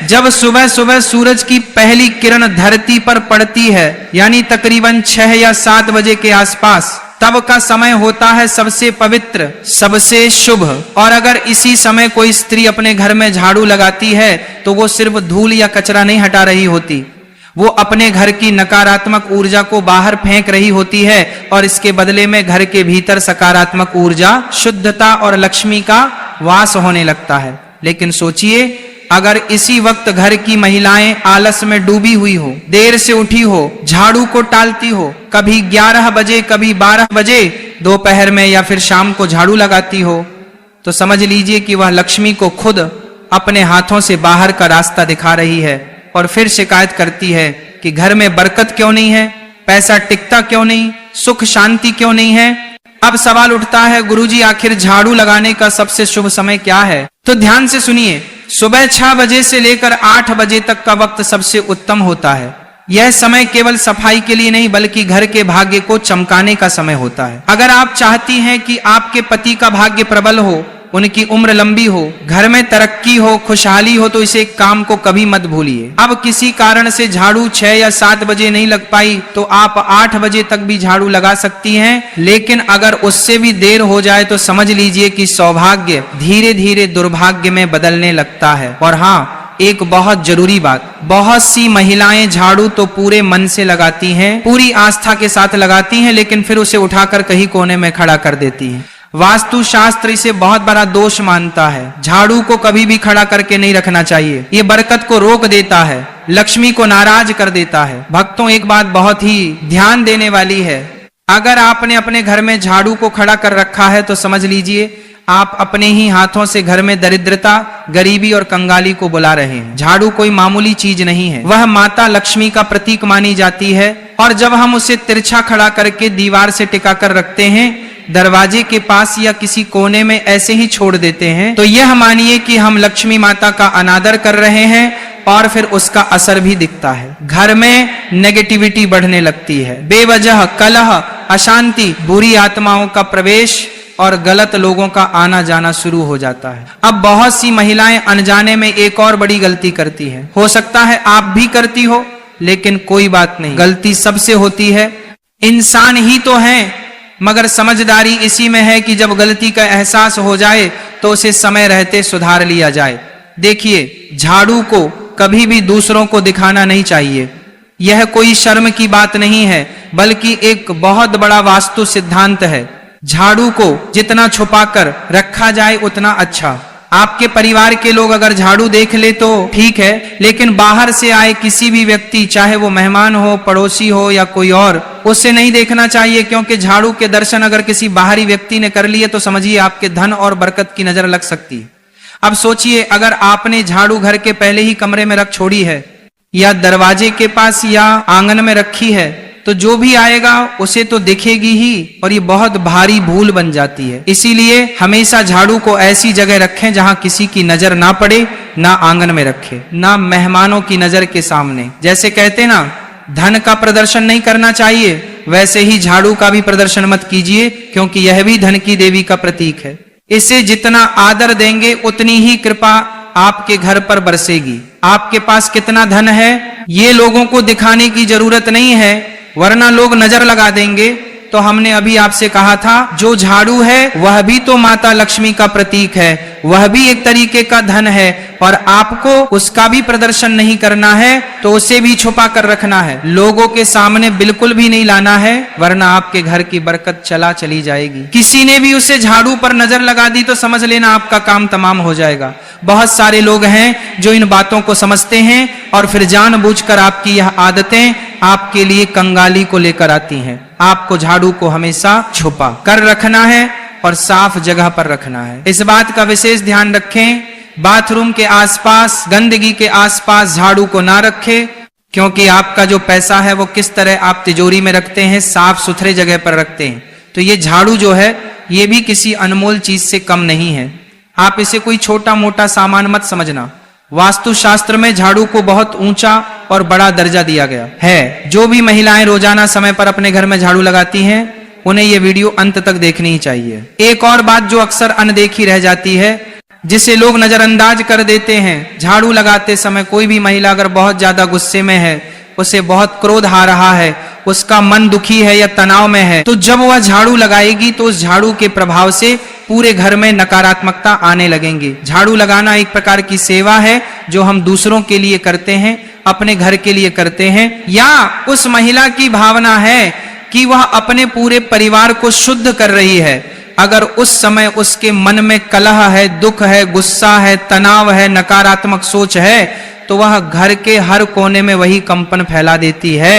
जब सुबह सुबह सूरज की पहली किरण धरती पर पड़ती है, यानी तकरीबन 6 या 7 बजे के आसपास, तब का समय होता है सबसे पवित्र, सबसे शुभ। और अगर इसी समय कोई स्त्री अपने घर में झाड़ू लगाती है तो वो सिर्फ धूल या कचरा नहीं हटा रही होती, वो अपने घर की नकारात्मक ऊर्जा को बाहर फेंक रही होती है और इसके बदले में घर के भीतर सकारात्मक ऊर्जा, शुद्धता और लक्ष्मी का वास होने लगता है। लेकिन सोचिए, अगर इसी वक्त घर की महिलाएं आलस में डूबी हुई हो, देर से उठी हो, झाड़ू को टालती हो, कभी 11 बजे कभी 12 बजे दोपहर में या फिर शाम को झाड़ू लगाती हो, तो समझ लीजिए कि वह लक्ष्मी को खुद अपने हाथों से बाहर का रास्ता दिखा रही है और फिर शिकायत करती है कि घर में बरकत क्यों नहीं है, पैसा टिकता क्यों नहीं, सुख शांति क्यों नहीं है। अब सवाल उठता है, गुरुजी आखिर झाड़ू लगाने का सबसे शुभ समय क्या है? तो ध्यान से सुनिए, सुबह 6 बजे से लेकर 8 बजे तक का वक्त सबसे उत्तम होता है। यह समय केवल सफाई के लिए नहीं बल्कि घर के भाग्य को चमकाने का समय होता है। अगर आप चाहती हैं कि आपके पति का भाग्य प्रबल हो, उनकी उम्र लंबी हो, घर में तरक्की हो, खुशहाली हो, तो इसे काम को कभी मत भूलिए। अब किसी कारण से झाड़ू 6 या 7 बजे नहीं लग पाई तो आप 8 बजे तक भी झाड़ू लगा सकती हैं, लेकिन अगर उससे भी देर हो जाए तो समझ लीजिए कि सौभाग्य धीरे धीरे दुर्भाग्य में बदलने लगता है। और हाँ, एक बहुत जरूरी बात, बहुत सी महिलाएं झाड़ू तो पूरे मन से लगाती हैं, पूरी आस्था के साथ लगाती हैं, लेकिन फिर उसे उठाकर कहीं कोने में खड़ा कर देती हैं। वास्तु शास्त्र इसे बहुत बड़ा दोष मानता है। झाड़ू को कभी भी खड़ा करके नहीं रखना चाहिए, ये बरकत को रोक देता है, लक्ष्मी को नाराज कर देता है। भक्तों, एक बात बहुत ही ध्यान देने वाली है, अगर आपने अपने घर में झाड़ू को खड़ा कर रखा है तो समझ लीजिए आप अपने ही हाथों से घर में दरिद्रता, गरीबी और कंगाली को बुला रहे हैं। झाड़ू कोई मामूली चीज नहीं है, वह माता लक्ष्मी का प्रतीक मानी जाती है। और जब हम उसे तिरछा खड़ा करके दीवार से टिका कर रखते हैं, दरवाजे के पास या किसी कोने में ऐसे ही छोड़ देते हैं, तो यह मानिए कि हम लक्ष्मी माता का अनादर कर रहे हैं और फिर उसका असर भी दिखता है। घर में नेगेटिविटी बढ़ने लगती है, बेवजह कलह, अशांति, बुरी आत्माओं का प्रवेश और गलत लोगों का आना जाना शुरू हो जाता है। अब बहुत सी महिलाएं अनजाने में एक और बड़ी गलती करती है, हो सकता है आप भी करती हो, लेकिन कोई बात नहीं, गलती सबसे होती है, इंसान ही तो हैं, मगर समझदारी इसी में है कि जब गलती का एहसास हो जाए तो उसे समय रहते सुधार लिया जाए। देखिए, झाड़ू को कभी भी दूसरों को दिखाना नहीं चाहिए, यह कोई शर्म की बात नहीं है बल्कि एक बहुत बड़ा वास्तु सिद्धांत है। झाड़ू को जितना छुपाकर रखा जाए उतना अच्छा। आपके परिवार के लोग अगर झाड़ू देख ले तो ठीक है, लेकिन बाहर से आए किसी भी व्यक्ति, चाहे वो मेहमान हो, पड़ोसी हो या कोई और, उसे नहीं देखना चाहिए, क्योंकि झाड़ू के दर्शन अगर किसी बाहरी व्यक्ति ने कर लिए तो समझिए आपके धन और बरकत की नजर लग सकती है। अब सोचिए, अगर आपने झाड़ू घर के पहले ही कमरे में रख छोड़ी है या दरवाजे के पास या आंगन में रखी है, तो जो भी आएगा उसे तो दिखेगी ही और ये बहुत भारी भूल बन जाती है। इसीलिए हमेशा झाड़ू को ऐसी जगह रखें जहां किसी की नजर ना पड़े, ना आंगन में रखें, ना मेहमानों की नजर के सामने। जैसे कहते ना, धन का प्रदर्शन नहीं करना चाहिए, वैसे ही झाड़ू का भी प्रदर्शन मत कीजिए, क्योंकि यह भी धन की देवी का प्रतीक है। इसे जितना आदर देंगे उतनी ही कृपा आपके घर पर बरसेगी। आपके पास कितना धन है ये लोगों को दिखाने की जरूरत नहीं है, वरना लोग नजर लगा देंगे। तो हमने अभी आपसे कहा था, जो झाड़ू है वह भी तो माता लक्ष्मी का प्रतीक है, वह भी एक तरीके का धन है, और आपको उसका भी प्रदर्शन नहीं करना है तो उसे भी छुपा कर रखना है, लोगों के सामने बिल्कुल भी नहीं लाना है, वरना आपके घर की बरकत चली जाएगी। किसी ने भी उसे झाड़ू पर नजर लगा दी तो समझ लेना आपका काम तमाम हो जाएगा। बहुत सारे लोग हैं जो इन बातों को समझते हैं और फिर जानबूझकर आपकी यह आदतें आपके लिए कंगाली को लेकर आती हैं। आपको झाड़ू को हमेशा छुपा कर रखना है और साफ जगह पर रखना है। इस बात का विशेष ध्यान रखें, बाथरूम के आसपास, गंदगी के आसपास झाड़ू को ना रखें, क्योंकि आपका जो पैसा है वो किस तरह आप तिजोरी में रखते हैं, साफ सुथरे जगह पर रखते हैं। तो ये झाड़ू जो है ये भी किसी अनमोल चीज से कम नहीं है। आप इसे कोई छोटा मोटा सामान मत समझना। वास्तु शास्त्र में झाड़ू को बहुत ऊंचा और बड़ा दर्जा दिया गया है। जो भी महिलाएं रोजाना समय पर अपने घर में झाड़ू लगाती हैं उन्हें यह वीडियो अंत तक देखनी ही चाहिए। एक और बात जो अक्सर अनदेखी रह जाती है, जिसे लोग नजरअंदाज कर देते हैं। झाड़ू लगाते समय कोई भी महिला अगर बहुत ज्यादा गुस्से में है, उसे बहुत क्रोध आ रहा है, उसका मन दुखी है या तनाव में है, तो जब वह झाड़ू लगाएगी तो उस झाड़ू के प्रभाव से पूरे घर में नकारात्मकता आने लगेंगी। झाड़ू लगाना एक प्रकार की सेवा है जो हम दूसरों के लिए करते हैं, अपने घर के लिए करते हैं। या उस महिला की भावना है कि वह अपने पूरे परिवार को शुद्ध कर रही है। अगर उस समय उसके मन में कलह है, दुख है, गुस्सा है, तनाव है, नकारात्मक सोच है, तो वह घर के हर कोने में वही कंपन फैला देती है,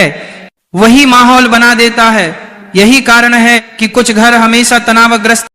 वही माहौल बना देता है। यही कारण है कि कुछ घर हमेशा तनावग्रस्त